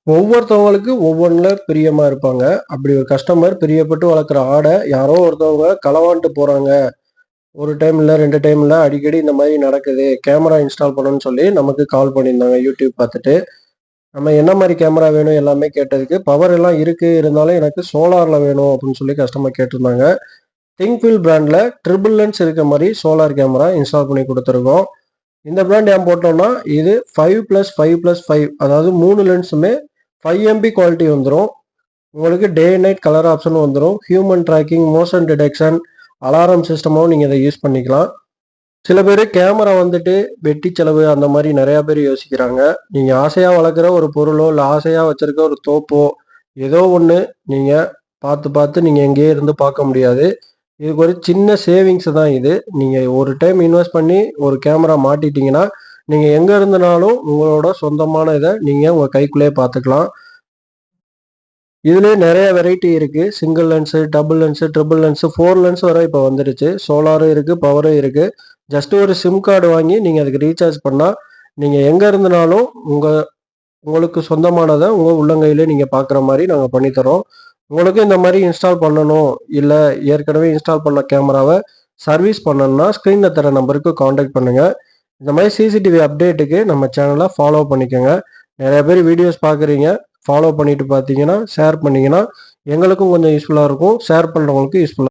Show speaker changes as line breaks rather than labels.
ஒவ்வொருத்தவங்களுக்கு ஒவ்வொன்றுல பிரியமா இருப்பாங்க. அப்படி ஒரு கஸ்டமர் பிரியப்பட்டு வளர்க்குற ஆட யாரோ ஒருத்தவங்க களவாண்ட்டு போறாங்க. 1 டைம் இல்ல, 2 டைம் இல்ல, அடிக்கடி இந்த மாரி நடக்குது. கேமரா இன்ஸ்டால் பண்ணணும்னு சொல்லி நமக்கு கால் பண்ணியிருந்தாங்க YouTube பார்த்துட்டு. நம்ம என்ன மாரி கேமரா வேணும் எல்லாமே கேட்டதுக்கு, பவர் எல்லாம் இருக்கு. இருந்தாலும் எனக்கு சோலார்ல வேணும் அப்படின்னு சொல்லி கஸ்டமர் கேட்டிருந்தாங்க. திங்க்ஃபில் பிராண்ட்ல ட்ரிபிள் லென்ஸ் இருக்க மாரி சோலார் கேமரா இன்ஸ்டால் பண்ணி குடுத்துருக்கோம். இந்த பிராண்ட் ஏன் போட்டோம்னா, இது 5+5+5 அதாவது 3 லென்ஸுமே 5 எம்பி குவாலிட்டி வந்துரும். உங்களுக்கு டே அண்ட் நைட் கலர் ஆப்ஷனும் வந்துரும். Human tracking, motion detection, alarm சிஸ்டமும் நீங்க இத யூஸ் பண்ணிக்கலாம். சில பேரு கேமரா வந்துட்டு வெட்டி செலவு அந்த மாரி நெறைய பேர் யோசிக்கிறாங்க. நீங்க ஆசையா வளர்க்குற ஒரு பொருளோ, இல்ல ஆசையா வச்சிருக்க ஒரு தோப்போ, ஏதோ ஒண்ணு நீங்க பார்த்து நீங்க எங்கேயே இருந்து பார்க்க முடியாது. இதுக்கு ஒரு சின்ன சேவிங்ஸ் தான் இது. நீங்க ஒரு டைம் இன்வெஸ்ட் பண்ணி ஒரு கேமரா மாட்டிட்டீங்கன்னா, நீங்க எங்க இருந்துனாலும் உங்களோட சொந்தமான இத நீங்க உங்க கைக்குள்ளேயே பார்த்துக்கலாம். இதுலயே நெறைய வெரைட்டி இருக்கு. Single lens, double lens, triple lens, 4 lens வரை இப்ப வந்துருச்சு. சோலாரும் இருக்கு, பவரும் இருக்கு. ஜஸ்ட் ஒரு சிம் கார்டு வாங்கி நீங்க அதுக்கு ரீசார்ஜ் பண்ணா, நீங்க எங்க இருந்துனாலும் உங்களுக்கு சொந்தமானத உங்க உள்ளங்கையிலே நீங்க பார்க்குற மாரி நாங்க பண்ணி தர்றோம். உங்களுக்கு இந்த மாரி இன்ஸ்டால் பண்ணணும், இல்ல ஏற்கனவே இன்ஸ்டால் பண்ண கேமராவ சர்வீஸ் பண்ணணும்னா, ஸ்க்ரீன்ல தர நம்பருக்கு கான்டாக்ட் பண்ணுங்க. இந்த மாரி சிசிடிவி அப்டேட்டுக்கு நம்ம சேனல ஃபாலோ பண்ணிக்கங்க. நெறைய பேர் வீடியோஸ் பார்க்குறீங்க. ஃபாலோ பண்ணிட்டு பார்த்தீங்கன்னா, ஷேர் பண்ணீங்கன்னா, எங்களுக்கும் கொஞ்சம் யூஸ்ஃபுல்லா இருக்கும். ஷேர் பண்றவங்களுக்கும் யூஸ்ஃபுல்லா